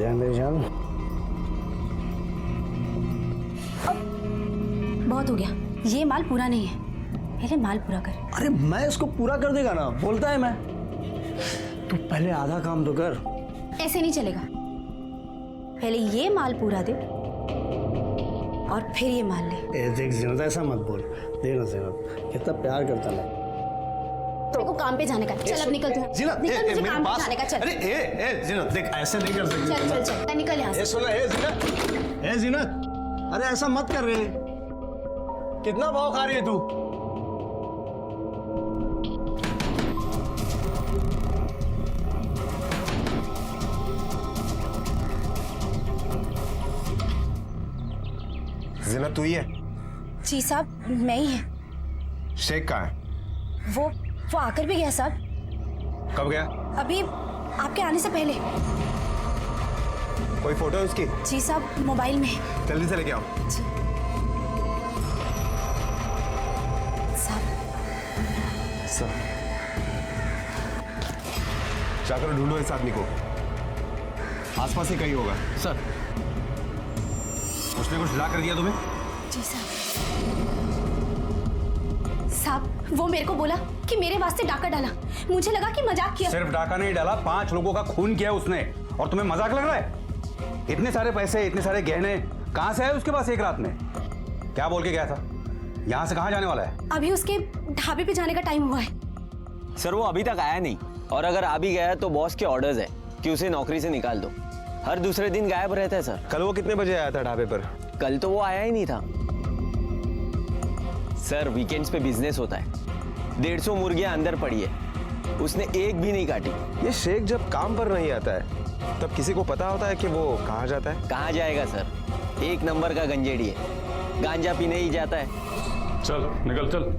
मेरी जान, बहुत हो गया, ये माल पूरा नहीं है, पहले माल पूरा कर। अरे मैं इसको पूरा कर देगा ना, बोलता है मैं। तू पहले आधा काम तो कर। ऐसे नहीं चलेगा, पहले ये माल पूरा दे और फिर ये माल ले। देख जीनत, ऐसा मत बोल। देख ना जीनत, कितना प्यार करता मैं। तेरे को काम पे जाने का, चल अब निकल तू। जीनत, निकल, मुझे काम पे जाने का, चल। अरे जीनत देख, ऐसे नहीं कर सकती। चल चल चल, निकल यहाँ से। सुना, जीनत, जीनत, अरे ऐसा मत कर रहे। कितना भाव खा रही है तू? जीनत तू ही है? जी साहब, मैं ही है। शेख कहाँ है? वो आकर भी गया साहब, कब गया? अभी आपके आने से पहले। कोई फोटो है उसकी? जी साहब, मोबाइल में। जल्दी से लेके आओ। जी सर, जाकर ढूंढो इस आदमी को, आसपास ही कहीं होगा। सर, उसने कुछ ला कर दिया तुम्हें? जी साहब, वो मेरे को बोला कि मेरे वास्ते डाका डाला। मुझे लगा कि मजाक किया। सिर्फ डाका नहीं डाला, 5 लोगों का खून किया उसने, और तुम्हें मजाक लग रहा है? इतने सारे पैसे, इतने सारे गहने कहां से आए उसके पास एक रात में? क्या बोल के गया था? यहां से कहां जाने वाला है? अभी उसके ढाबे पे जाने का टाइम हुआ है। सर वो अभी तक आया नहीं, और अगर आ भी गया तो बॉस के ऑर्डर्स है कि उसे नौकरी से निकाल दो। हर दूसरे दिन गायब रहता है सर। कल वो कितने बजे आया था ढाबे पर? कल तो वो आया ही नहीं था सर। वीकेंड्स पे बिजनेस होता है, 150 मुर्गियां अंदर पड़ी है, उसने एक भी नहीं काटी। ये शेख जब काम पर नहीं आता है तब किसी को पता होता है कि वो कहाँ जाता है? कहाँ जाएगा सर, 1 नंबर का गंजेड़ी है, गांजा पीने ही जाता है। चल निकल, चल।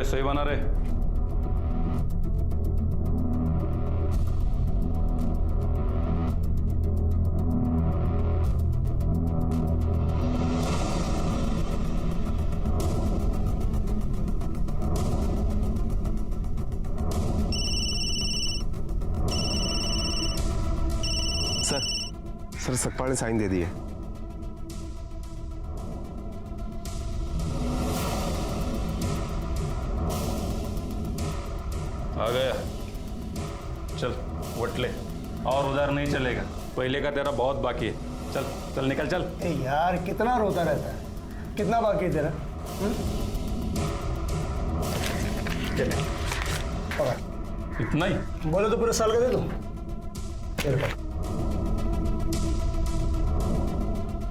सही बना रहे। सर सतपाल ने साइन दे दिए। आ गया, चल वट ले। और उधर नहीं चलेगा, पहले का तेरा बहुत बाकी है। चल चल निकल, चल। यार कितना रोता रहता है, कितना बाकी है तेरा? चले पकड़। इतना ही बोले तो पूरे साल का दे दो।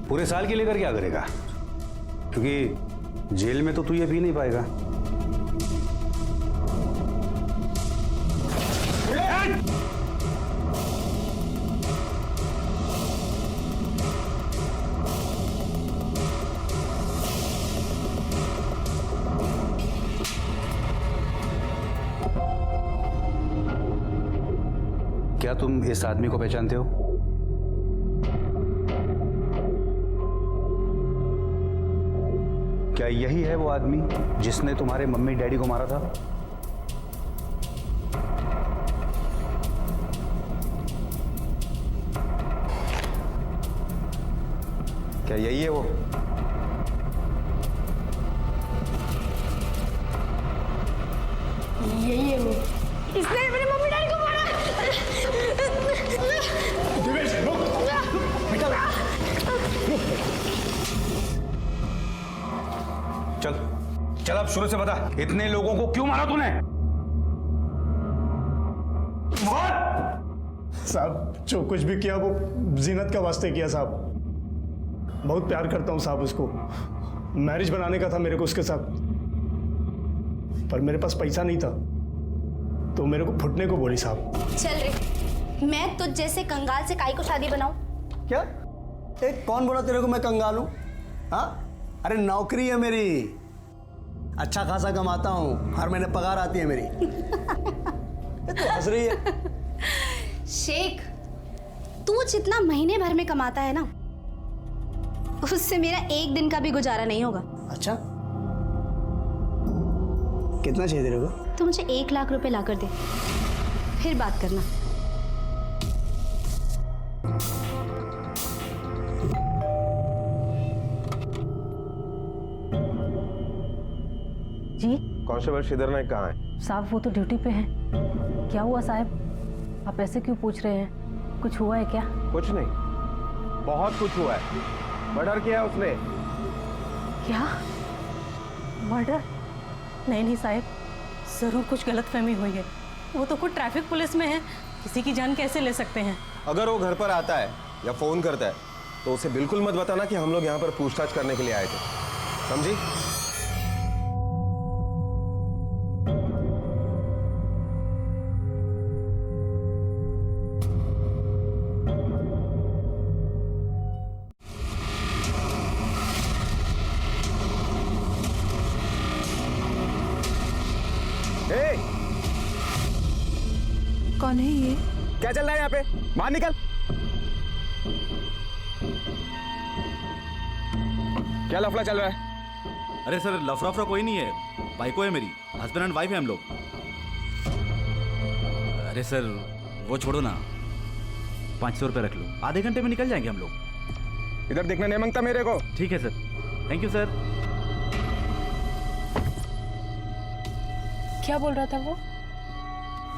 पूरे साल के लेकर क्या करेगा? क्योंकि जेल में तो तू ये पी नहीं पाएगा। क्या तुम इस आदमी को पहचानते हो? क्या यही है वो आदमी जिसने तुम्हारे मम्मी डैडी को मारा था? क्या यही है वो? यही है वो, इसने मेरे मम्मी डैडी को मारा। चल चल, अब शुरू से बता, इतने लोगों को क्यों मारा तूने? साहब जो कुछ भी किया वो जीनत का वास्ते किया साहब। बहुत प्यार करता हूँ साहब उसको, मैरिज बनाने का था मेरे को उसके साथ, पर मेरे पास पैसा नहीं था तो मेरे को फुटने को बोली साहब। चल रे, मैं तुझ जैसे कंगाल से काई को शादी बनाऊं? क्या? एक कौन बोला तेरे को मैं कंगाल हूँ? हाँ, अरे नौकरी है मेरी, अच्छा खासा कमाता हूँ, हर महीने पगार आती है मेरी। ये तो हंस रही है। शेख, तू जितना महीने भर में कमाता है ना, उससे मेरा एक दिन का भी गुजारा नहीं होगा। अच्छा, कितना चाहिए तेरे को? तू मुझे 1 लाख रुपए ला कर दे, फिर बात करना। जी कांस्टेबल श्रीधर नायक कहाँ है? साहब वो तो ड्यूटी पे हैं। क्या हुआ साहब, आप ऐसे क्यों पूछ रहे हैं? कुछ हुआ है क्या? कुछ नहीं, बहुत कुछ हुआ है। मर्डर किया है उसने। क्या मर्डर? नहीं नहीं साहब, जरूर कुछ गलतफहमी हुई है। वो तो खुद ट्रैफिक पुलिस में है, किसी की जान कैसे ले सकते हैं? अगर वो घर पर आता है या फोन करता है तो उसे बिल्कुल मत बताना कि हम लोग यहाँ पर पूछताछ करने के लिए आए थे, समझी? ए, कौन है ये? क्या चल रहा है यहाँ पे? बाहर निकल। क्या लफड़ा चल रहा है? अरे सर लफड़ा कोई नहीं है, बाइको है मेरी, हस्बैंड एंड वाइफ है हम लोग। अरे सर वो छोड़ो ना, 500 रुपये रख लो, आधे घंटे में निकल जाएंगे हम लोग। इधर देखना नहीं मांगता मेरे को। ठीक है सर, थैंक यू सर। क्या बोल रहा था वो?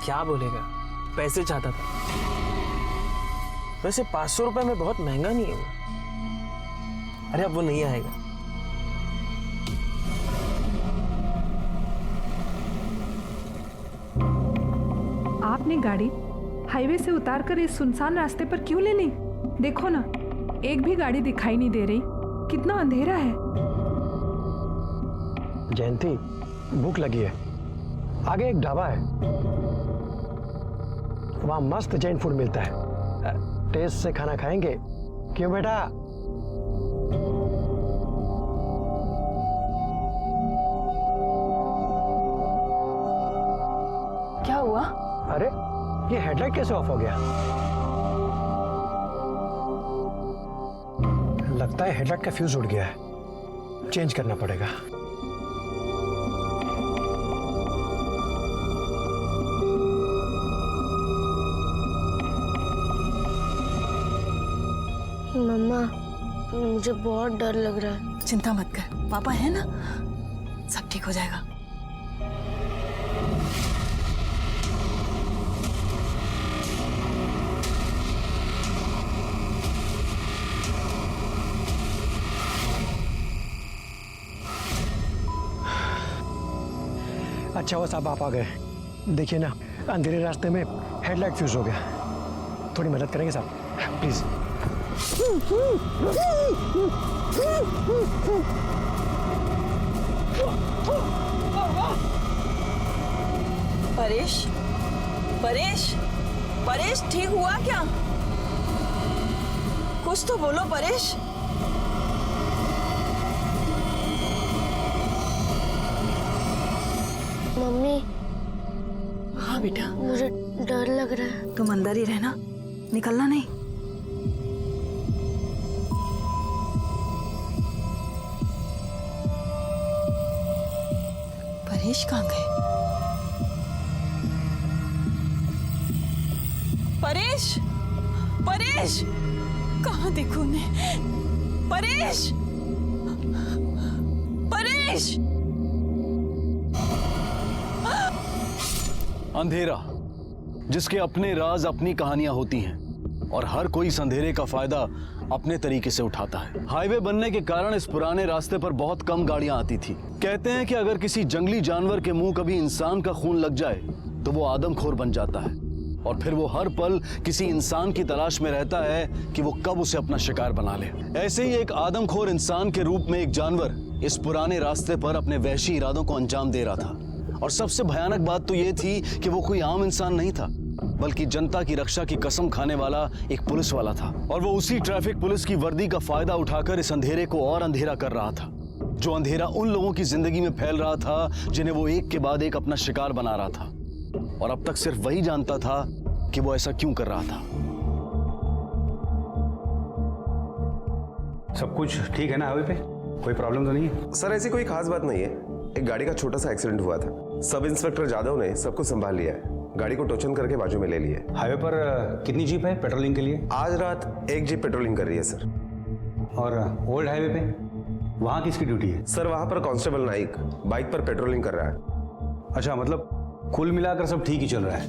क्या बोलेगा, पैसे चाहता था। वैसे 500 रुपए में बहुत महंगा नहीं है वो। अरे अब वो नहीं आएगा। आपने गाड़ी हाईवे से उतारकर इस सुनसान रास्ते पर क्यों ले ली? देखो ना, एक भी गाड़ी दिखाई नहीं दे रही। कितना अंधेरा है। जयंती, भूख लगी है, आगे एक ढाबा है, वहां मस्त जैन फूड मिलता है। टेस्ट से खाना खाएंगे? क्यों बेटा? क्या हुआ? अरे ये हेडलाइट कैसे ऑफ हो गया? लगता है हेडलाइट का फ्यूज उड़ गया है, चेंज करना पड़ेगा। मम्मा, मुझे बहुत डर लग रहा है। चिंता मत कर, पापा है ना, सब ठीक हो जाएगा। अच्छा हुआ साहब आप आ गए। देखिए ना, अंधेरे रास्ते में हेडलाइट फ्यूज हो गया। थोड़ी मदद करेंगे साहब, प्लीज? परेश, परेश, परेश ठीक हुआ क्या? कुछ तो बोलो परेश। मम्मी। हाँ बेटा, मुझे डर लग रहा है। तुम अंदर ही रहना, निकलना नहीं। परेश कहाँ गए? परेश, परेश, कहाँ देखूं उन्हें? परेश, परेश। अंधेरा, जिसके अपने राज, अपनी कहानियां होती हैं और हर कोई इस अंधेरे का फायदा अपने तरीके से उठाता है। हाईवे बनने के कारण इस पुराने रास्ते पर बहुत कम गाड़ियां आती थी। कहते हैं कि अगर किसी जंगली जानवर के मुंह कभी इंसान का खून लग जाए तो वो आदमखोर बन जाता है और फिर वो हर पल किसी इंसान की तलाश में रहता है कि वो कब उसे अपना शिकार बना ले। ऐसे ही एक आदमखोर इंसान के रूप में एक जानवर इस पुराने रास्ते पर अपने वहशी इरादों को अंजाम दे रहा था। और सबसे भयानक बात तो ये थी कि वो कोई आम इंसान नहीं था, बल्कि जनता की रक्षा की कसम खाने वाला एक पुलिस वाला था। और वो उसी ट्रैफिक पुलिस की वर्दी का फायदा उठाकर इस अंधेरे को और अंधेरा कर रहा था। जो अंधेरा उन लोगों की जिंदगी में फैल रहा था जिन्हें वो एक के बाद एक अपना शिकार बना रहा था। और अब तक सिर्फ वही जानता था कि वो ऐसा क्यों कर रहा था। सब कुछ ठीक है ना हाईवे पे? कोई प्रॉब्लम तो नहीं है? सर ऐसी कोई खास बात नहीं है, एक गाड़ी का छोटा सा एक्सीडेंट हुआ था। सब इंस्पेक्टर जादव ने सबको संभाल लिया है। गाड़ी को टोचन करके बाजू में ले लिए। हाईवे पर कितनी जीप है पेट्रोलिंग के लिए? आज रात एक जीप पेट्रोलिंग कर रही है सर। और ओल्ड हाईवे पे वहाँ किसकी ड्यूटी है? सर वहां पर कांस्टेबल नाइक बाइक पर पेट्रोलिंग कर रहा है। अच्छा, मतलब कुल मिलाकर सब ठीक ही चल रहा है।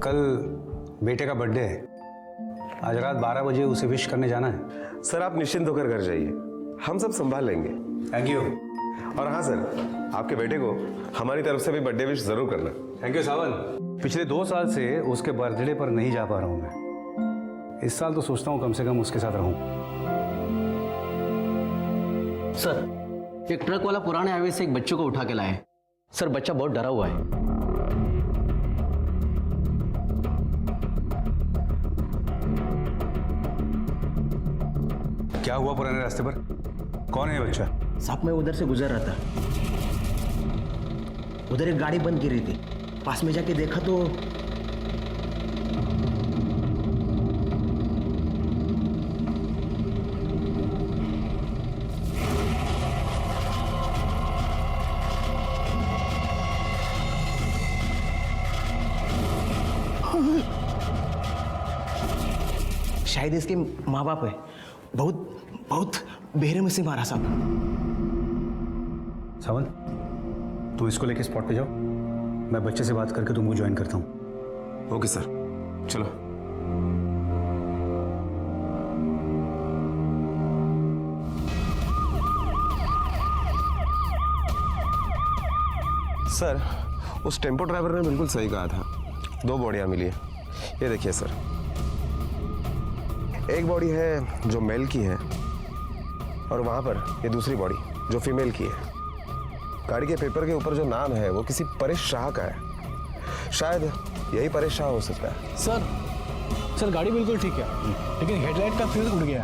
कल बेटे का बर्थडे है, आज रात 12 बजे उसे विश करने जाना है। सर आप निश्चिंत होकर घर जाइए, हम सब संभाल लेंगे। Thank you. और हाँ सर, आपके बेटे को हमारी तरफ से भी बर्थडे विश जरूर करना। थैंक यू सावन। पिछले 2 साल से उसके बर्थडे पर नहीं जा पा रहा हूँ मैं। इस साल तो सोचता हूँ कम से कम उसके साथ रहूँ। सर, एक ट्रक वाला पुराने हाईवे से एक बच्चे को उठा के लाया है। सर, बच्चा बहुत डरा हुआ है। क्या हुआ पुराने रास्ते पर? कौन है ये बच्चा? साहब मैं उधर से गुजर रहा था, उधर एक गाड़ी बंद गिरी थी, पास में जाके देखा तो शायद इसके माँ बाप है। बहुत बेरहमी से मारा साहब। सावन, तू इसको लेके स्पॉट पे जाओ, मैं बच्चे से बात करके तुमको ज्वाइन करता हूँ। ओके सर, चलो। सर, उस टेम्पो ड्राइवर ने बिल्कुल सही कहा था, 2 बॉडियां मिली है। ये देखिए सर, एक बॉडी है जो मेल की है और वहां पर ये दूसरी बॉडी जो फीमेल की है। गाड़ी के पेपर के ऊपर जो नाम है वो किसी परेश शाह का है। शायद यही परेश शाह हो सकता है। सर गाड़ी बिल्कुल ठीक है, लेकिन हेडलाइट का फ्यूज उड़ गया।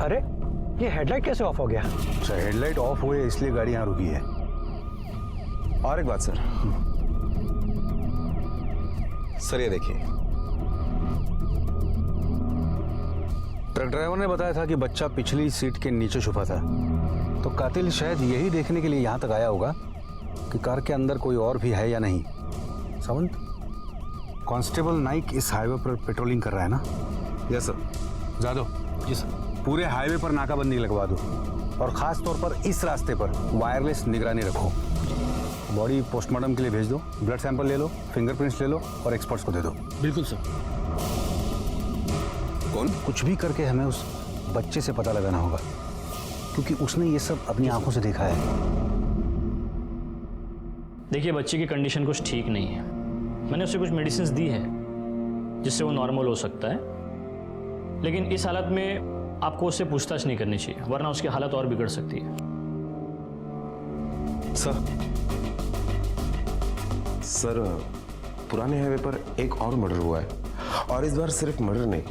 अरे ये हेडलाइट कैसे ऑफ हो गया? अच्छा, हेडलाइट ऑफ हुए इसलिए गाड़ी यहाँ रुकी है। और एक बात सर, ये देखिए, ट्रक ड्राइवर ने बताया था कि बच्चा पिछली सीट के नीचे छुपा था, तो कातिल शायद यही देखने के लिए यहाँ तक आया होगा कि कार के अंदर कोई और भी है या नहीं। सावंत, कांस्टेबल नाइक इस हाईवे पर पेट्रोलिंग कर रहा है ना? Yes sir. जादव, जी सर, पूरे हाईवे पर नाकाबंदी लगवा दो और खास तौर पर इस रास्ते पर वायरलेस निगरानी रखो। बॉडी पोस्टमार्टम के लिए भेज दो, ब्लड सैंपल ले लो, फिंगरप्रिंट्स ले लो और एक्सपर्ट्स को दे दो। बिल्कुल सर। कौन? कुछ भी करके हमें उस बच्चे से पता लगाना होगा, क्योंकि उसने ये सब अपनी आंखों से देखा है। देखिए, बच्चे की कंडीशन कुछ ठीक नहीं है। मैंने उसे कुछ मेडिसिन दी है जिससे वो नॉर्मल हो सकता है, लेकिन इस हालत में आपको उससे पूछताछ नहीं करनी चाहिए, वरना उसकी हालत और बिगड़ सकती है। सर, पुराने हाईवे पर एक और मर्डर हुआ है, और इस बार सिर्फ मर्डर नहीं,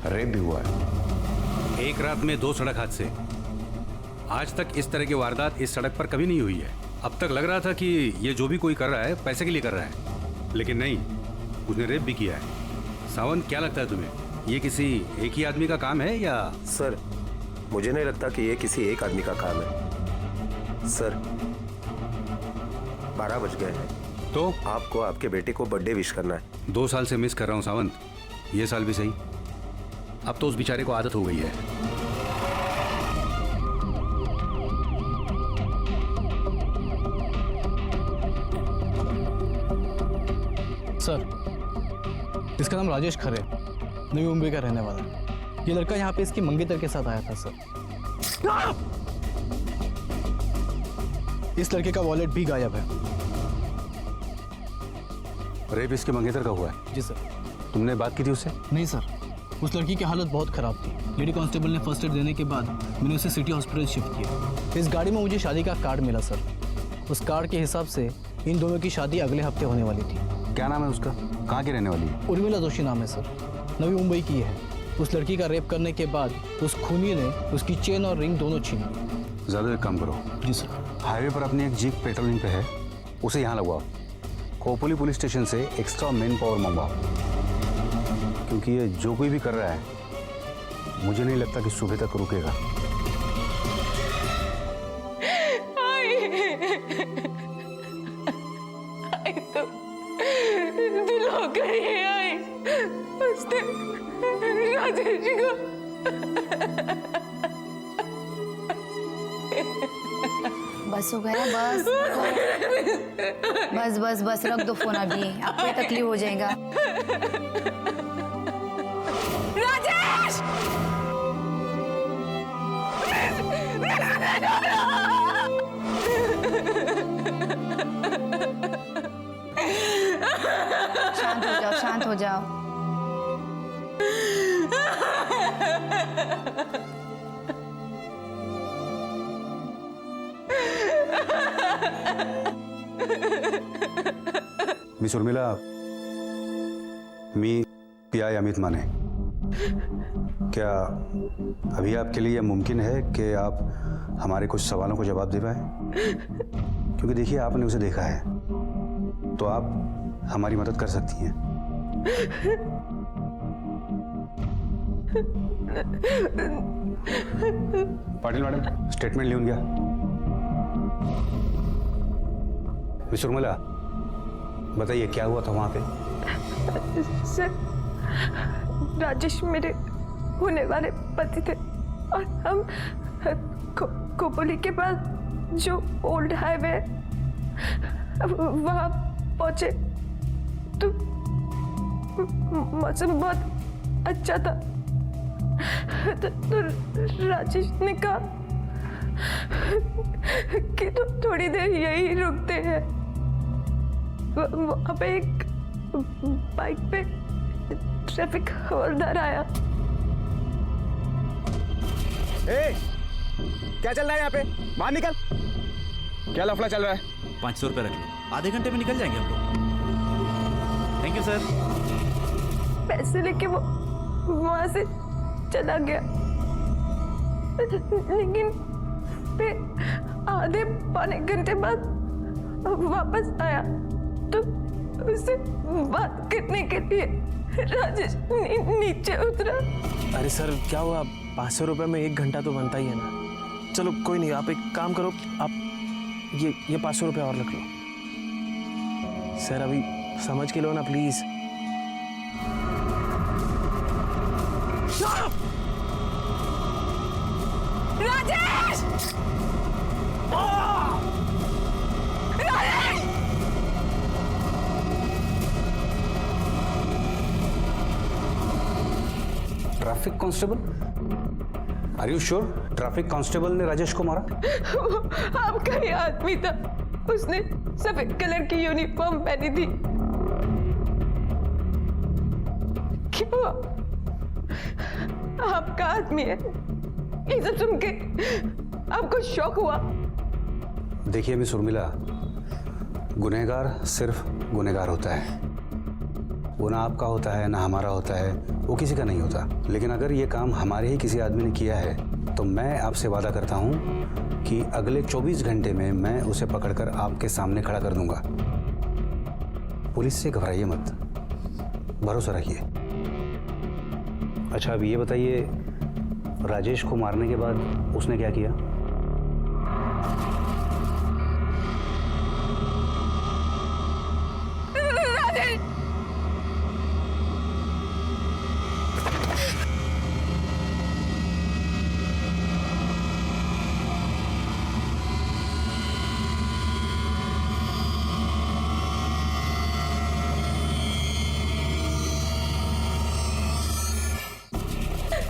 रेप भी हुआ है। एक रात में 2 सड़क हादसे। आज तक इस तरह की वारदात इस सड़क पर कभी नहीं हुई है। अब तक लग रहा था कि ये जो भी कोई कर रहा है पैसे के लिए कर रहा है, लेकिन नहीं, उसने रेप भी किया है। सावंत, क्या लगता है तुम्हें, ये किसी एक ही आदमी का काम है या? सर, मुझे नहीं लगता कि ये किसी एक आदमी का काम है। सर, 12 बज गए हैं, तो आपको आपके बेटे को बर्थडे विश करना है। 2 साल से मिस कर रहा हूँ सावंत, ये साल भी सही। अब तो उस बेचारे को आदत हो गई है। सर, इसका नाम राजेश खरे, नवी मुंबई का रहने वाला है। ये लड़का यहाँ पे इसकी मंगेतर के साथ आया था सर। इस लड़के का वॉलेट भी गायब है। रेप इसके मंगेतर का हुआ है? जी सर। तुमने बात की थी उससे? नहीं सर, उस लड़की की हालत बहुत खराब थी। लेडी कांस्टेबल ने फर्स्ट एड देने के बाद मैंने उसे सिटी हॉस्पिटल शिफ्ट किया। इस गाड़ी में मुझे शादी का कार्ड मिला सर। उस कार्ड के हिसाब से इन दोनों की शादी अगले हफ्ते होने वाली थी। क्या नाम है उसका? कहाँ की रहने वाली है? उर्मिला जोशी नाम है सर, नवी मुंबई की है। उस लड़की का रेप करने के बाद उस खूनी ने उसकी चेन और रिंग दोनों छीन ली। ज़्यादा एक काम करो। जी सर। हाईवे पर अपनी एक जीप पेट्रोलिंग पे है, उसे यहाँ लगवाओ। खोपोली पुलिस स्टेशन से एक्स्ट्रा मैन पावर मंगवाओ, क्योंकि ये जो कोई भी कर रहा है मुझे नहीं लगता कि सुबह तक रुकेगा। कहीं आई, उसने राजेश को बस हो गया, बस बस बस रख दो फोन अभी, आपको ही तकलीफ हो जाएगा। राजेश! शांत हो जाओ, शांत हो जाओ। मिस उर्मिला, मी पीआई अमित माने, क्या अभी आपके लिए मुमकिन है कि आप हमारे कुछ सवालों को जवाब दे पाए? क्योंकि देखिए, आपने उसे देखा है तो आप हमारी मदद कर सकती हैं। पाटिल मैडम, स्टेटमेंट लिहून घ्या। मिस उर्मिला, बताइए क्या हुआ था वहां पे? सर, राजेश मेरे होने वाले पति थे और हम खोपोली के पास जो ओल्ड हाईवे वहां पहुंचे तो मौसम बहुत अच्छा था। तो राजेश ने कहा कि तो थोड़ी देर यही रुकते हैं। वहां पे एक बाइक पे ट्रैफिक हवलदार आया। ए, क्या चल रहा है यहाँ पे? बाहर निकल। क्या लफड़ा चल रहा है? 500 रुपये रख लो, आधे घंटे में निकल जाएंगे हम लोग। Thank you sir. पैसे लेके वो वहां से चला गया, लेकिन फिर आधे पौने घंटे बाद वापस आया तो उससे बात करने के लिए राजेश नीचे उतरा। अरे सर, क्या हुआ? 500 रुपये में 1 घंटा तो बनता ही है ना। चलो कोई नहीं, आप एक काम करो, आप ये 500 रुपये और रख लो। सर अभी समझ के लो ना please. Rajesh! Rajesh! Traffic constable? Are you sure traffic constable ने राजेश को मारा? आपका ही आदमी था, उसने सफेद कलर की यूनिफॉर्म पहनी थी। क्यों? आपका आदमी है, ये सब सुन के आपको शौक हुआ? देखिए मिस उर्मिला, गुनहगार सिर्फ गुनहगार होता है, वो ना आपका होता है ना हमारा होता है, वो किसी का नहीं होता। लेकिन अगर ये काम हमारे ही किसी आदमी ने किया है तो मैं आपसे वादा करता हूँ कि अगले 24 घंटे में मैं उसे पकड़कर आपके सामने खड़ा कर दूंगा। पुलिस से घबराइए मत, भरोसा रखिए। अच्छा, अब ये बताइए, राजेश को मारने के बाद उसने क्या किया?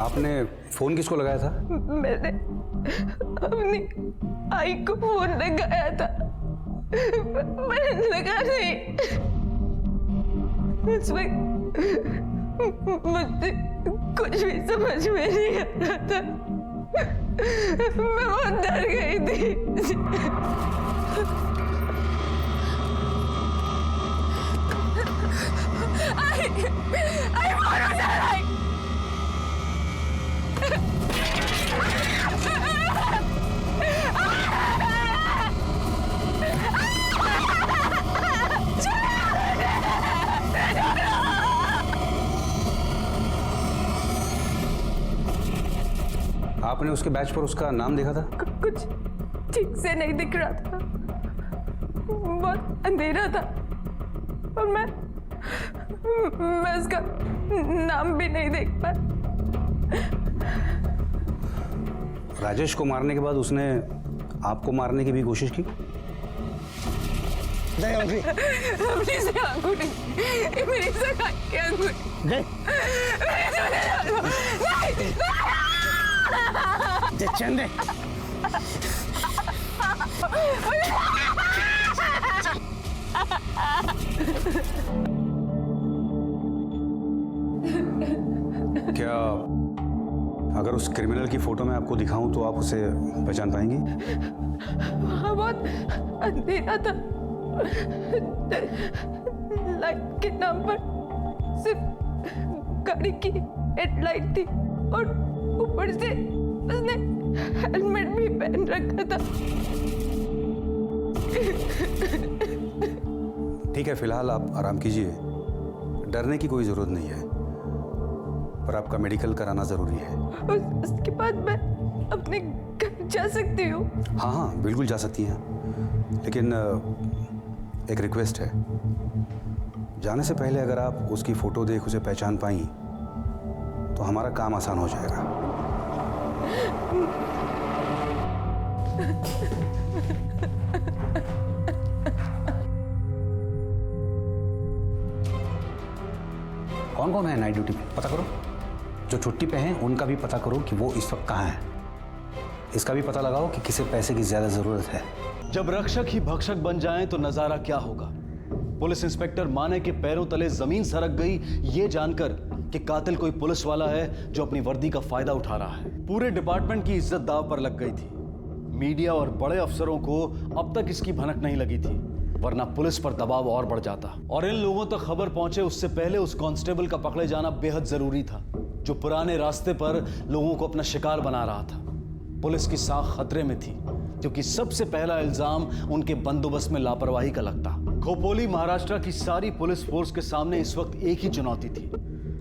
आपने फोन किसको लगाया था? मैंने अपनी आई को फोन लगाया था, मैंने लगा नहीं। उस वक्त मुझे कुछ भी समझ में नहीं आ रहा था, मैं बहुत डर गई थी। आई आपने उसके बैच पर उसका नाम देखा था? कुछ ठीक से नहीं दिख रहा था, बहुत अंधेरा था और मैं मैं उसका नाम भी नहीं देख पाई। राजेश को मारने के बाद उसने आपको मारने की भी कोशिश की? नहीं अंजलि, अपनी से अंगूठी, मेरी से की अंगूठी। नहीं चंदे, क्या अगर उस क्रिमिनल की फोटो में आपको दिखाऊं तो आप उसे पहचान पाएंगी? वहाँ बहुत अंधेरा था, लाइट के नाम पर सिर्फ गाड़ी की हेडलाइट थी और ऊपर से उसने हेलमेट भी पहन रखा था। ठीक है, फिलहाल आप आराम कीजिए, डरने की कोई जरूरत नहीं है, पर आपका मेडिकल कराना जरूरी है। उसके बाद मैं अपने घर जा सकती हूँ? हाँ हाँ बिल्कुल जा सकती हैं, लेकिन एक रिक्वेस्ट है, जाने से पहले अगर आप उसकी फोटो देख उसे पहचान पाई तो हमारा काम आसान हो जाएगा। कौन कौन है नाइट ड्यूटी पे पता करो, जो छुट्टी पे हैं उनका भी पता करो कि वो इस वक्त कहाँ है। इसका भी पता लगाओ कि किसे पैसे की ज्यादा जरूरत है। जब रक्षक ही भक्षक बन जाएं तो नजारा क्या होगा। पुलिस इंस्पेक्टर माने के पैरों तले जमीन सरक गई ये जानकर कि कातिल कोई पुलिस वाला है जो अपनी वर्दी का फायदा उठा रहा है। पूरे डिपार्टमेंट की इज्जत दांव पर लग गई थी। मीडिया और बड़े अफसरों को अब तक इसकी भनक नहीं लगी थी, वरना पुलिस पर दबाव और बढ़ जाता और इन लोगों तक खबर पहुंचे उससे पहले उस कांस्टेबल का पकड़े जाना बेहद जरूरी था, जो पुराने रास्ते पर लोगों को अपना शिकार बना रहा था। पुलिस की साख खतरे में थी क्योंकि सबसे पहला इल्जाम उनके बंदोबस्त में लापरवाही का लगता। खोपोली महाराष्ट्र की सारी पुलिस फोर्स के सामने इस वक्त एक ही चुनौती थी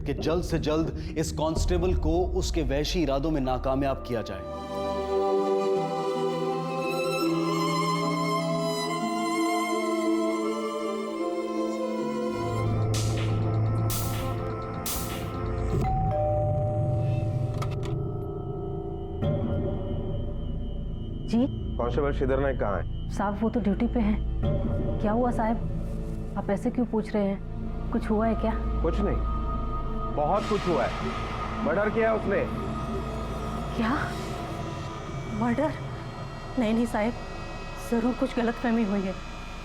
कि जल्द से जल्द इस कांस्टेबल को उसके वैशी इरादों में नाकामयाब किया जाए। जी कांस्टेबल श्रीधर नायक कहाँ है? साहब वो तो ड्यूटी पे हैं। क्या हुआ साहब, आप ऐसे क्यों पूछ रहे हैं? कुछ हुआ है क्या? कुछ नहीं, बहुत कुछ हुआ है। मर्डर किया उसने। क्या मर्डर? नहीं नहीं साहब, जरूर कुछ गलतफहमी हुई है।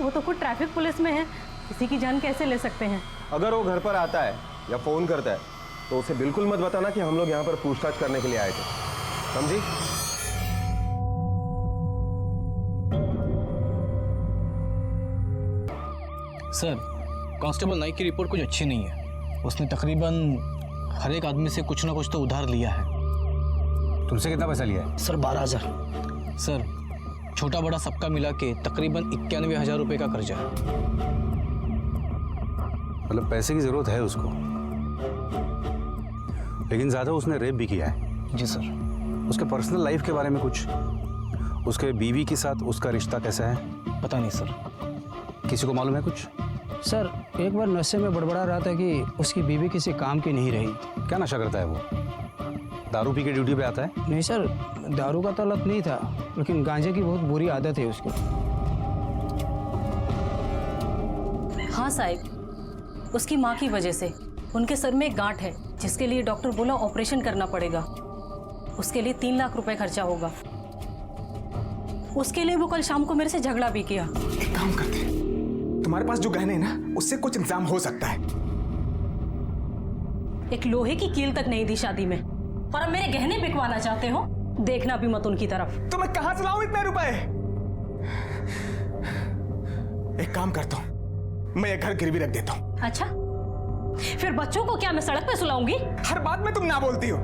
वो तो खुद ट्रैफिक पुलिस में है, किसी की जान कैसे ले सकते हैं? अगर वो घर पर आता है या फोन करता है तो उसे बिल्कुल मत बताना कि हम लोग यहाँ पर पूछताछ करने के लिए आए थे, समझी? सर, कांस्टेबल नाइक की रिपोर्ट कुछ अच्छी नहीं है। उसने तकरीबन हर एक आदमी से कुछ ना कुछ तो उधार लिया है। तुमसे कितना पैसा लिया है? सर 12,000। सर, छोटा बड़ा सबका मिला के तकरीबन 91,000 रुपये का कर्जा है। मतलब पैसे की जरूरत है उसको, लेकिन ज्यादा उसने रेप भी किया है। जी सर। उसके पर्सनल लाइफ के बारे में कुछ, उसके बीवी के साथ उसका रिश्ता कैसा है? पता नहीं सर। किसी को मालूम है कुछ? सर, एक बार नशे में बड़बड़ा रहा था कि उसकी बीवी किसी काम की नहीं रही। क्या नशा करता है वो? दारू पी के ड्यूटी पे आता है? नहीं सर, दारू का तो लत नहीं था, लेकिन गांजे की बहुत बुरी आदत है उसको। हाँ साहब, उसकी माँ की वजह से उनके सर में एक गांठ है, जिसके लिए डॉक्टर बोला ऑपरेशन करना पड़ेगा। उसके लिए 3 लाख रुपए खर्चा होगा। उसके लिए वो कल शाम को मेरे से झगड़ा भी किया। एक काम करते हैं, तुम्हारे पास जो गहने हैं ना, उससे कुछ इंतजाम हो सकता है। एक लोहे की कील तक नहीं दी शादी में, और अब मेरे गहने बिकवाना चाहते हो? देखना भी मत उनकी तरफ। तो मैं कहां से लाऊं इतने रुपए? एक काम करता हूं, मैं ये घर गिरवी रख देता हूं। अच्छा, फिर बच्चों को क्या मैं सड़क पे सुलाऊंगी? हर बात में तुम ना बोलती हो।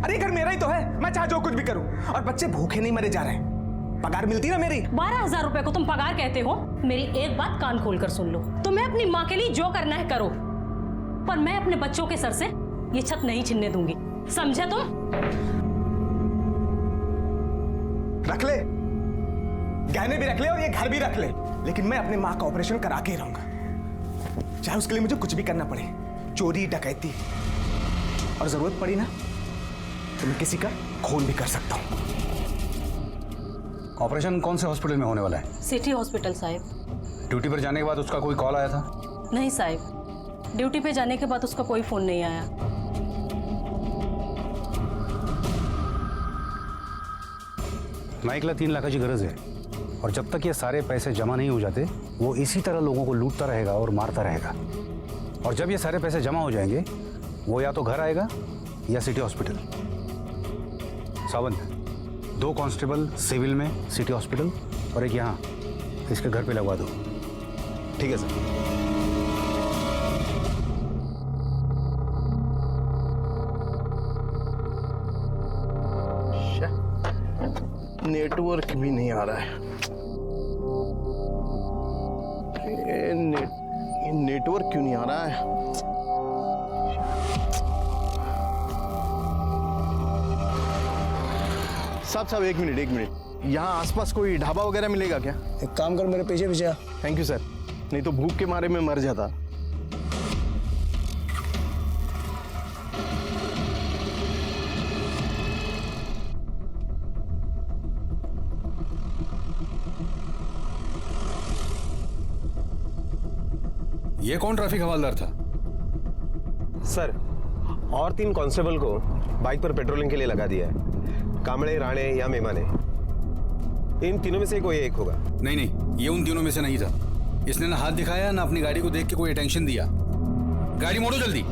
अरे घर मेरा ही तो है, मैं चाहे जो कुछ भी करूं, और बच्चे भूखे नहीं मरे जा रहे हैं। पगार मिलती ना मेरी। 12,000 रुपए को तुम पगार कहते हो? मेरी एक बात कान खोल कर सुन लो, तुम्हें अपनी माँ के लिए जो करना है करो, पर मैं अपने बच्चों के सर से ये छत नहीं छीनने दूंगी, समझे तुम? रख ले, गहने भी रख ले और ये घर भी रख ले, लेकिन मैं अपनी माँ का ऑपरेशन करा के ही रहूंगा। चाहे उसके लिए मुझे कुछ भी करना पड़े, चोरी डकैती, और जरूरत पड़ी ना तो मैं किसी का खून भी कर सकता हूँ। ऑपरेशन कौन से हॉस्पिटल में होने वाला है? सिटी हॉस्पिटल साहब। ड्यूटी पर जाने के बाद उसका कोई कॉल आया था? नहीं साहब, ड्यूटी पे जाने के बाद उसका कोई फ़ोन नहीं आया। नाइकला 3 लाख की गरज है, और जब तक ये सारे पैसे जमा नहीं हो जाते वो इसी तरह लोगों को लूटता रहेगा और मारता रहेगा। और जब ये सारे पैसे जमा हो जाएंगे वो या तो घर आएगा या city hospital. Sawant, 2 constable civil में सिटी हॉस्पिटल और एक यहाँ इसके घर पे लगवा दो। ठीक है सर। नेटवर्क भी नहीं आ रहा है। ये नेटवर्क क्यों नहीं आ रहा है? साहब एक मिनट, यहाँ आसपास कोई ढाबा वगैरह मिलेगा क्या? एक काम कर, मेरे पीछे पीछे आ। थैंक यू सर, नहीं तो भूख के मारे में मर जाता। ये कौन ट्रैफिक हवलदार था? सर, और 3 कांस्टेबल को बाइक पर पेट्रोलिंग के लिए लगा दिया है। कामड़े, राणे या मेमाने, इन तीनों में से कोई एक होगा। नहीं नहीं, ये उन तीनों में से नहीं था। इसने ना हाथ दिखाया ना अपनी गाड़ी को देख के कोई अटेंशन दिया। गाड़ी मोड़ो जल्दी।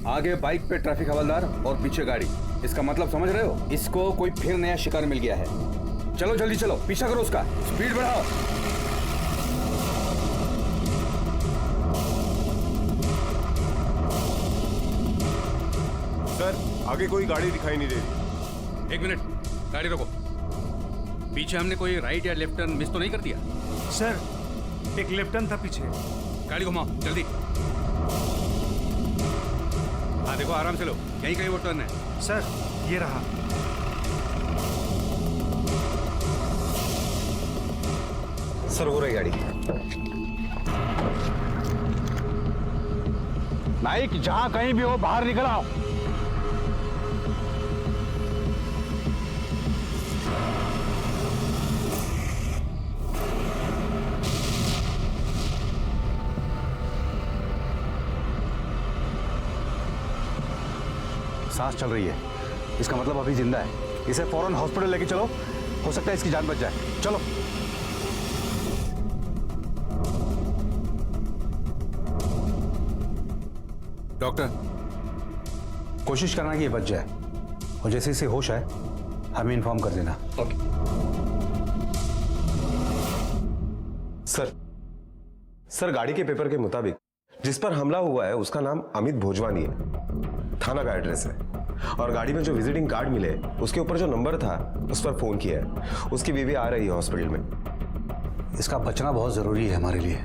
आगे बाइक पे ट्रैफिक हवलदार और पीछे गाड़ी। इसका मतलब समझ रहे हो? इसको कोई फिर नया शिकार मिल गया है। चलो जल्दी चलो, पीछा करो उसका, स्पीड बढ़ाओ। सर, आगे कोई गाड़ी दिखाई नहीं दे रही। 1 मिनट, गाड़ी रोको। पीछे हमने कोई राइट या लेफ्ट टर्न मिस तो नहीं कर दिया? सर, एक लेफ्ट टर्न था पीछे। गाड़ी घुमाओ जल्दी। हाँ देखो, आराम से लो, यहीं कहीं वो टर्न है। सर, ये रहा। सर, हो रही गाड़ी। नाइक, जहां कहीं भी हो बाहर निकल आओ। सांस चल रही है, इसका मतलब अभी जिंदा है। इसे फौरन हॉस्पिटल लेके चलो, हो सकता है इसकी जान बच जाए। चलो। डॉक्टर, कोशिश करना कि ये बच जाए, और जैसे इसे होश आए हमें इन्फॉर्म कर देना। ओके। सर, गाड़ी के पेपर के मुताबिक जिस पर हमला हुआ है उसका नाम अमित भोजवानी है। थाना का एड्रेस है, और गाड़ी में जो विजिटिंग कार्ड मिले उसके ऊपर जो नंबर था उस पर फोन किया है। उसकी बीवी आ रही है हॉस्पिटल में। इसका बचना बहुत जरूरी है हमारे लिए,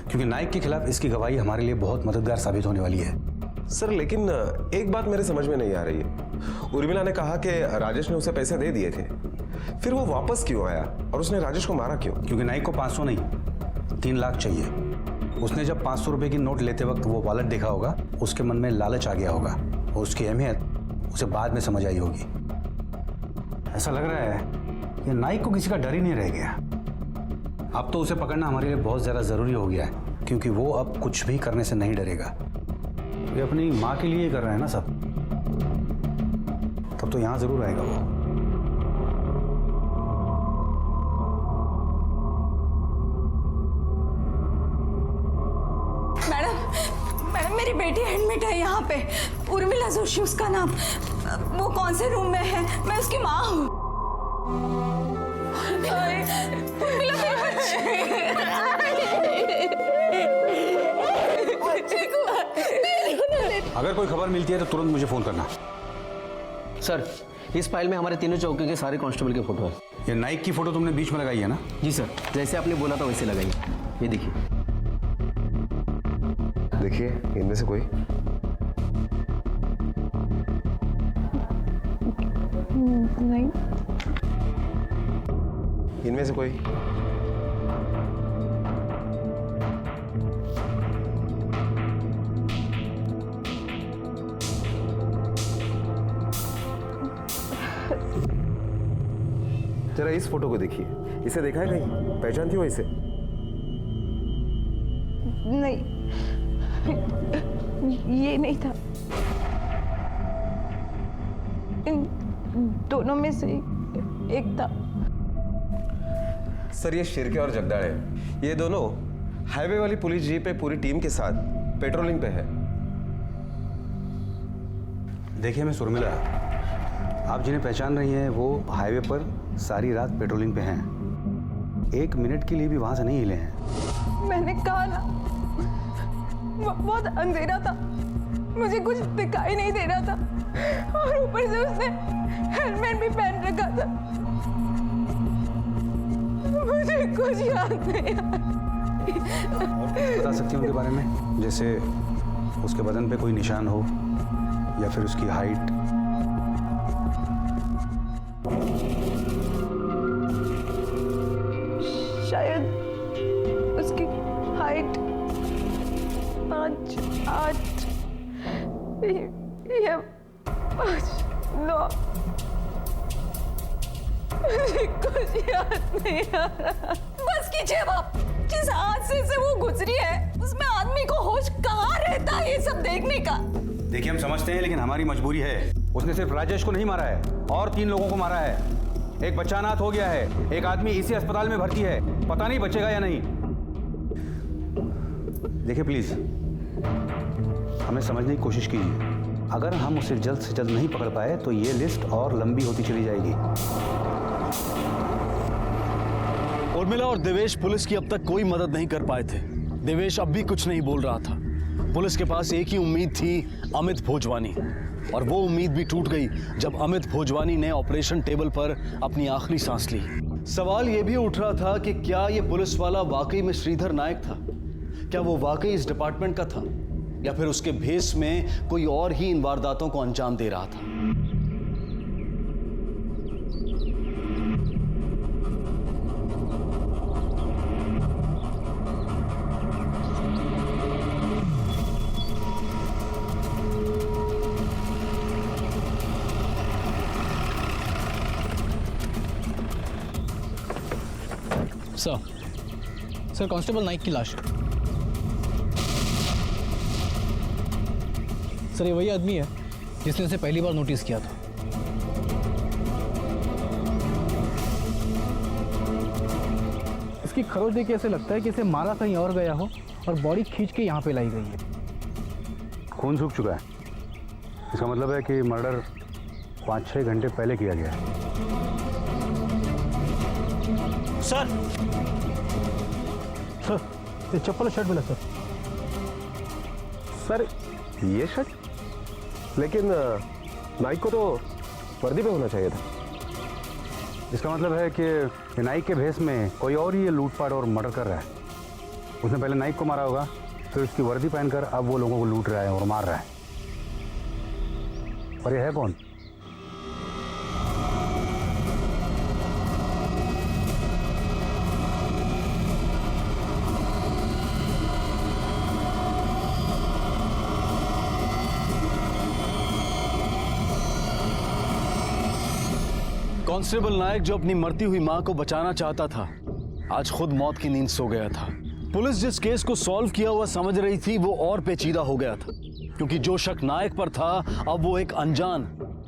क्योंकि नाइक के खिलाफ इसकी गवाही हमारे लिए बहुत मददगार साबित होने वाली है। सर, लेकिन एक बात मेरे समझ में नहीं आ रही है। उर्मिला ने कहा कि राजेश ने उसे पैसे दे दिए थे, फिर वो वापस क्यों आया और उसने राजेश को मारा क्यों? क्योंकि नाइक को 500 नहीं 3 लाख चाहिए। उसने जब 500 रुपए की नोट लेते वक्त वो वॉलेट देखा होगा, उसके मन में लालच आ गया होगा, और उसकी अहमियत उसे बाद में समझ आई होगी। ऐसा लग रहा है कि नाइक को किसी का डर ही नहीं रह गया। अब तो उसे पकड़ना हमारे लिए बहुत ज़्यादा ज़रूरी हो गया है, क्योंकि वो अब कुछ भी करने से नहीं डरेगा। ये अपनी माँ के लिए ही कर रहा है ना सब, तब तो यहाँ ज़रूर आएगा वो। मैडम, मेरी बेटी एडमिट है यहाँ पे। उर्मिला जोशी उसका नाम। वो कौन से रूम में है? मैं उसकी माँ हूँ। उर्मिला मेरी बच्ची को। अगर कोई खबर मिलती है तो तुरंत मुझे फ़ोन करना। सर, इस फाइल में हमारे तीनों चौकी के सारे कांस्टेबल के फोटो है। ये नाइक की फोटो तुमने बीच में लगाई है ना? जी सर, जैसे आपने बोला था वैसे लगाई। ये देखिए। देखिए, इनमें से कोई। नहीं। इनमें से कोई? जरा इस फोटो को देखिए, इसे देखा है कहीं? पहचानती हो इसे? नहीं, ये नहीं था। इन दोनों में से एक था। सर, ये शिर्के और जगदाड़ है। ये दोनों हाईवे वाली पुलिस जीप पे पूरी टीम के साथ पेट्रोलिंग पे है। देखिए मिस उर्मिला, आप जिन्हें पहचान रही हैं वो हाईवे पर सारी रात पेट्रोलिंग पे हैं। 1 मिनट के लिए भी वहां से नहीं हिले हैं। मैंने कहा ना, बहुत अंधेरा था, मुझे कुछ दिखाई नहीं दे रहा था, और ऊपर से उसने हेलमेट भी पहन रखा था। मुझे कुछ याद नहीं। बता सकती हूँ उनके बारे में, जैसे उसके बदन पे कोई निशान हो या फिर उसकी हाइट? शायद उसकी हाइट 5, 8 या 5, 9। मुझे कुछ याद नहीं आ रहा। बस कीजिए आप, जिस हादसे से वो गुजरी है उसमें आदमी को होश कहाँ रहता है ये सब देखने का। देखिए हम समझते हैं, लेकिन हमारी मजबूरी है। उसने सिर्फ राजेश को नहीं मारा है, और 3 लोगों को मारा है। एक बच्चा अनाथ हो गया है, एक आदमी इसी अस्पताल में भर्ती है, पता नहीं बचेगा या नहीं। देखिए प्लीज, हमें समझने की कोशिश कीजिए। अगर हम उसे जल्द से जल्द नहीं पकड़ पाए तो ये लिस्ट और लंबी होती चली जाएगी। उर्मिला और देवेश पुलिस की अब तक कोई मदद नहीं कर पाए थे। देवेश अब भी कुछ नहीं बोल रहा था। पुलिस के पास एक ही उम्मीद थी, अमित भोजवानी, और वो उम्मीद भी टूट गई जब अमित भोजवानी ने ऑपरेशन टेबल पर अपनी आखिरी सांस ली। सवाल ये भी उठ रहा था कि क्या ये पुलिस वाला वाकई में श्रीधर नायक था? क्या वो वाकई इस डिपार्टमेंट का था, या फिर उसके भेस में कोई और ही इन वारदातों को अंजाम दे रहा था? सर कांस्टेबल नाइक की लाश है। सर ये वही आदमी है जिसने इसे पहली बार नोटिस किया था। इसकी खरोच देख के ऐसे लगता है कि इसे मारा कहीं और गया हो और बॉडी खींच के यहाँ पे लाई गई है। खून सूख चुका है, इसका मतलब है कि मर्डर 5-6 घंटे पहले किया गया है। सर ये चप्पल और शर्ट मिला सर। सर ये शर्ट? लेकिन नाइक को तो वर्दी पे होना चाहिए था। इसका मतलब है कि नाइक के भेस में कोई और ही ये लूटपाट और मर्डर कर रहा है। उसने पहले नाइक को मारा होगा, फिर उसकी वर्दी पहनकर अब वो लोगों को लूट रहा है और मार रहा है। और ये है कौन? कांस्टेबल नायक, जो अपनी मरती हुई मां को बचाना चाहता था, आज खुद मौत की नींद सो गया था। पुलिस जिस केस को सॉल्व किया हुआ समझ रही थी वो और पेचीदा हो गया था, क्योंकि जो शक नायक पर था अब वो एक अनजान,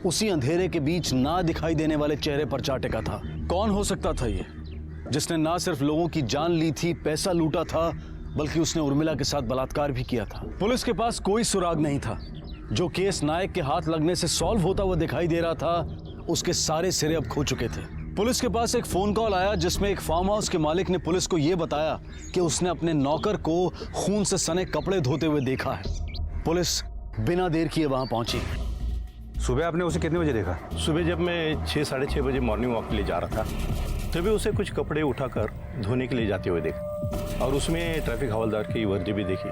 उसी अंधेरे के बीच ना दिखाई देने वाले चेहरे पर जा टिका था। कौन हो सकता था ये, जिसने ना सिर्फ लोगों की जान ली थी, पैसा लूटा था, बल्कि उसने उर्मिला के साथ बलात्कार भी किया था। पुलिस के पास कोई सुराग नहीं था। जो केस नायक के हाथ लगने से सॉल्व होता हुआ दिखाई दे रहा था, उसके सारे सिरे अब खो चुके थे। पुलिस के पास एक फोन कॉल आया जिसमें एक फार्म हाउस के मालिक ने पुलिस को यह बताया कि उसने अपने नौकर को खून से सने कपड़े धोते हुए देखा है। पुलिस बिना देर किए वहां पहुंची। सुबह आपने उसे कितने बजे देखा? सुबह जब मैं 6-6:30 बजे मॉर्निंग वॉक के लिए जा रहा था, तभी उसे कुछ कपड़े उठाकर धोने के लिए जाते हुए देखा, और उसमें ट्रैफिक हवलदार की वर्दी भी देखी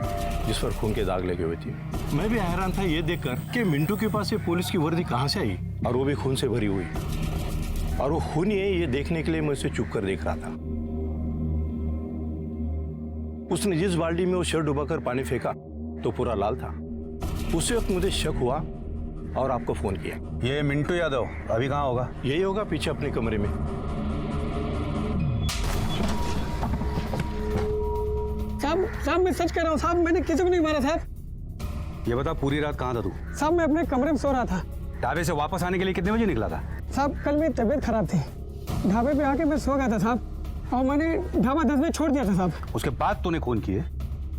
जिस पर खून के दाग लगे हुए थे। मैं भी हैरान था ये देखकर कि मिंटू के पास ये पुलिस की वर्दी कहाँ से आई, और वो भी खून से भरी हुई। और वो खून है ये देखने के लिए मैं उसे चुप कर देख रहा था। उसने जिस बाल्टी में वो शर्ट डुबाकर पानी फेंका तो पूरा लाल था। उसी वक्त मुझे शक हुआ और आपको फोन किया। ये मिंटू यादव अभी कहाँ होगा? यही होगा पीछे अपने कमरे में। साहब मैं सच कह रहा हूँ साहब, मैंने किसी को नहीं मारा साहब। ये बता पूरी रात कहाँ था तू? साहब मैं अपने कमरे में सो रहा था। ढाबे से वापस आने के लिए कितने बजे निकला था? साहब कल मेरी तबीयत खराब थी, ढाबे पे आके मैं सो गया था साहब, और मैंने ढाबा 10 बजे छोड़ दिया था साहब। उसके बाद तूने खून किए?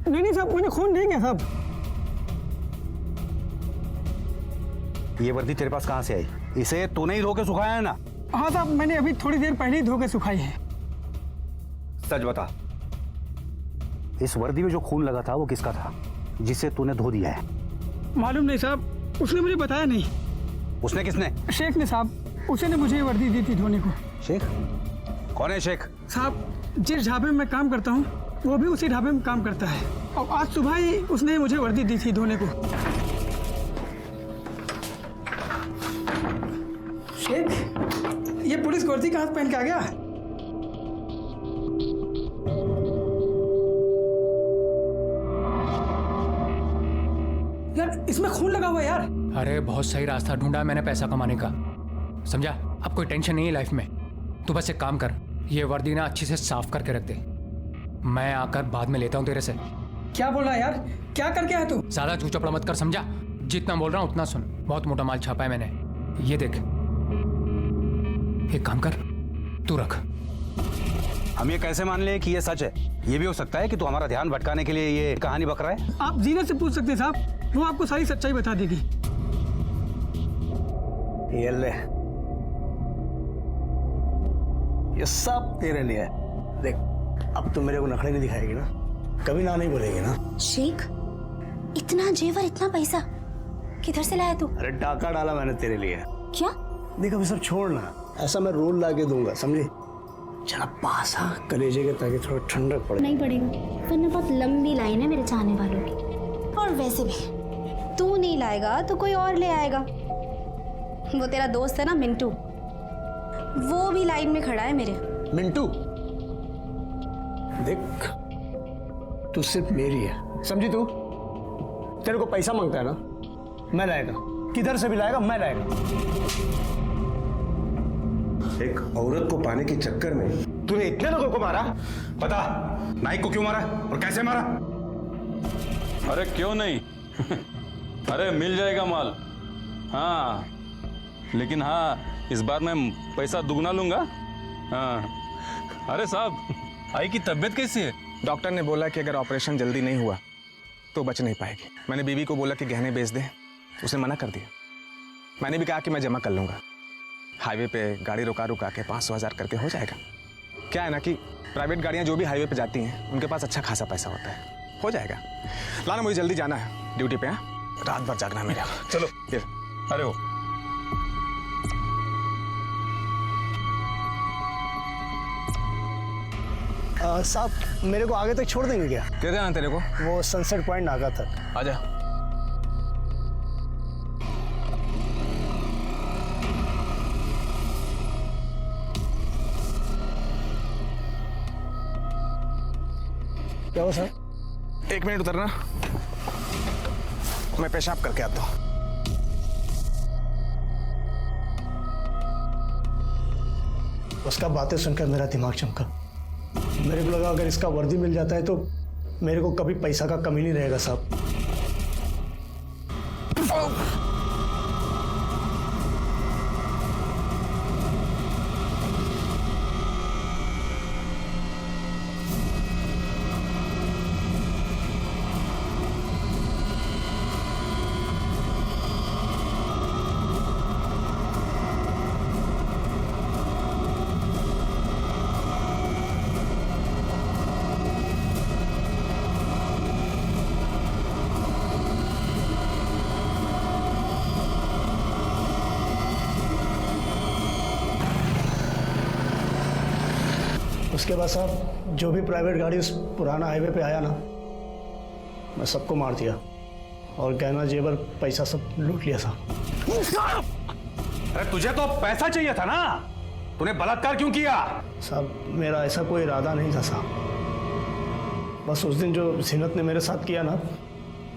नहीं साहब, मैंने खून नहीं किया साहब। ये वर्दी तेरे पास कहाँ से आई? इसे तूने ही धो के सुखाया है ना? हाँ साहब, मैंने अभी थोड़ी देर पहले ही धो के सुखाई है। सच बता, इस वर्दी में जो खून लगा था वो किसका था जिसे तूने धो दिया है? मालूम नहीं साहब, उसने मुझे बताया नहीं। उसने किसने? शेख ने साहब, उसी ने मुझे ये वर्दी दी थी धोने को। शेख? कौन है शेख? साहब जिस ढाबे में मैं काम करता हूँ वो भी उसी ढाबे में काम करता है, और आज सुबह ही उसने मुझे वर्दी दी थी धोने को। शेख, ये पुलिस वर्दी कहाँ से पहन के आ गया? यार इसमें खून लगा हुआ है यार। अरे बहुत सही रास्ता ढूंढा मैंने पैसा कमाने का, समझा? अब कोई टेंशन नहीं है लाइफ में। तू बस एक काम कर, ये वर्दी ना अच्छी से साफ करके रख दे, मैं आकर बाद में लेता हूँ तेरे से। क्या बोल रहा है यार, क्या करके आया तू? ज्यादा चूचपड़ा मत कर, समझा? जितना बोल रहा हूँ उतना सुन। बहुत मोटा माल छापा है मैंने, ये देख। एक काम कर, तू रख। हम ये कैसे मान ले कि ये सच है? ये भी हो सकता है कि तू हमारा ध्यान भटकाने के लिए ये कहानी बक रहा है। आप जीनत से पूछ सकते हैं साहब, वो आपको सारी सच्चाई बता देगी। ये ले, ये सब तेरे लिए है। देख, अब तो मेरे को नखरे नहीं दिखाएगी ना, कभी ना नहीं बोलेगी ना। शेख, इतना जेवर, इतना पैसा किधर से लाया तू? अरे डाका डाला मैंने तेरे लिए। क्या? देख अभी सब छोड़ना, ऐसा मैं रोल ला के दूंगा, समझे? जरा पास आ कलेजे के, ताकि थोड़ा ठंडक पड़े। नहीं पड़ेगा, वरना बहुत लंबी लाइन है मेरे चाहने वालों की। और वैसे भी तू नहीं लाएगा तो कोई और ले आएगा। वो तेरा दोस्त है ना मिंटू, वो भी लाइन में खड़ा है मेरे। मिंटू, देख तू सिर्फ मेरी है, समझी? तू तेरे को पैसा मांगता है ना, मैं लाएगा, किधर से भी लाएगा, मैं लाएगा। एक औरत को पाने के चक्कर में तूने इतने लोगों को मारा? बता, नाइक को क्यों मारा और कैसे मारा? अरे क्यों नहीं अरे मिल जाएगा माल। हाँ, लेकिन हाँ इस बार मैं पैसा दुगना लूंगा। हाँ। अरे साहब, आई की तबीयत कैसी है? डॉक्टर ने बोला कि अगर ऑपरेशन जल्दी नहीं हुआ तो बच नहीं पाएगी। मैंने बीवी को बोला कि गहने बेच दे, उसने मना कर दिया। मैंने भी कहा कि मैं जमा कर लूँगा, हाईवे पे गाड़ी रुका के 500,000 करके हो जाएगा। क्या है ना कि प्राइवेट गाड़ियाँ जो भी हाईवे पे जाती हैं उनके पास अच्छा खासा पैसा होता है, हो जाएगा। लाना, मुझे जल्दी जाना है ड्यूटी पे। रात भर जागना है मेरा। चलो ये। अरे हो साहब, मेरे को आगे तक छोड़ देंगे क्या? दे देना तेरे को, वो सनसेट पॉइंट नाका तक। आजा। क्या हो सर? 1 मिनट उतरना, मैं पेशाब करके आता हूँ। उसका बातें सुनकर मेरा दिमाग चमका। मेरे को लगा अगर इसका वर्दी मिल जाता है तो मेरे को कभी पैसा का कमी नहीं रहेगा साहब। उसके बाद साहब जो भी प्राइवेट गाड़ी उस पुराना हाईवे पे आया ना, मैं सबको मार दिया और गहना जेवर पैसा सब लूट लिया साहब। अरे तुझे तो पैसा चाहिए था ना, तूने बलात्कार क्यों किया? साहब मेरा ऐसा कोई इरादा नहीं था साहब, बस उस दिन जो जीनत ने मेरे साथ किया ना,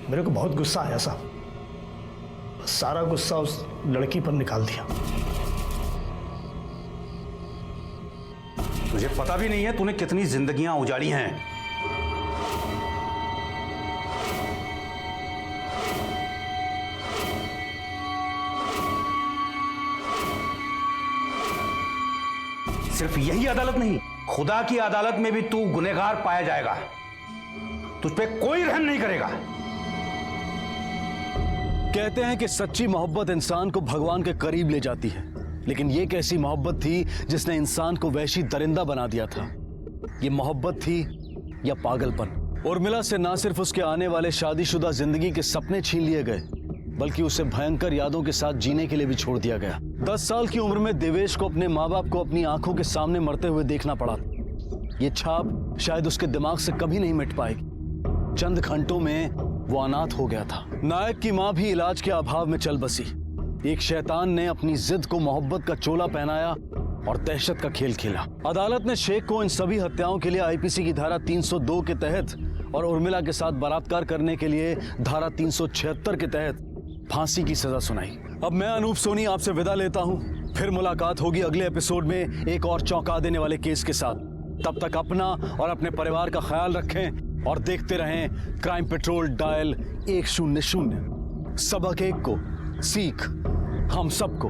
मेरे को बहुत गुस्सा आया साहब। सारा गुस्सा उस लड़की पर निकाल दिया। तुझे पता भी नहीं है तूने कितनी जिंदगियां उजाड़ी हैं। सिर्फ यही अदालत नहीं, खुदा की अदालत में भी तू गुनहगार पाया जाएगा। तुझ पे कोई रहम नहीं करेगा। कहते हैं कि सच्ची मोहब्बत इंसान को भगवान के करीब ले जाती है, लेकिन ये कैसी मोहब्बत थी जिसने इंसान को वैशी दरिंदा बना दिया था? ये मोहब्बत थी या पागलपन? उर्मिला से ना सिर्फ उसके आने वाले शादीशुदा जिंदगी के सपने छीन लिए गए, बल्कि उसे भयंकर यादों के साथ जीने के लिए भी छोड़ दिया गया। 10 साल की उम्र में देवेश को अपने माँ बाप को अपनी आंखों के सामने मरते हुए देखना पड़ा। ये छाप शायद उसके दिमाग से कभी नहीं मिट पाएगी। चंद घंटों में वो अनाथ हो गया था। नायक की माँ भी इलाज के अभाव में चल बसी। एक शैतान ने अपनी जिद को मोहब्बत का चोला पहनाया और दहशत का खेल खेला। अदालत ने शेख को इन सभी हत्याओं के लिए आईपीसी की धारा 302 के तहत और उर्मिला के साथ बलात्कार करने के लिए धारा 376 के तहत फांसी की सजा सुनाई। अब मैं अनूप सोनी आपसे विदा लेता हूं। फिर मुलाकात होगी अगले एपिसोड में एक और चौंका देने वाले केस के साथ। तब तक अपना और अपने परिवार का ख्याल रखें और देखते रहें क्राइम पेट्रोल डायल 100। सबक एक को, सीख हम सबको।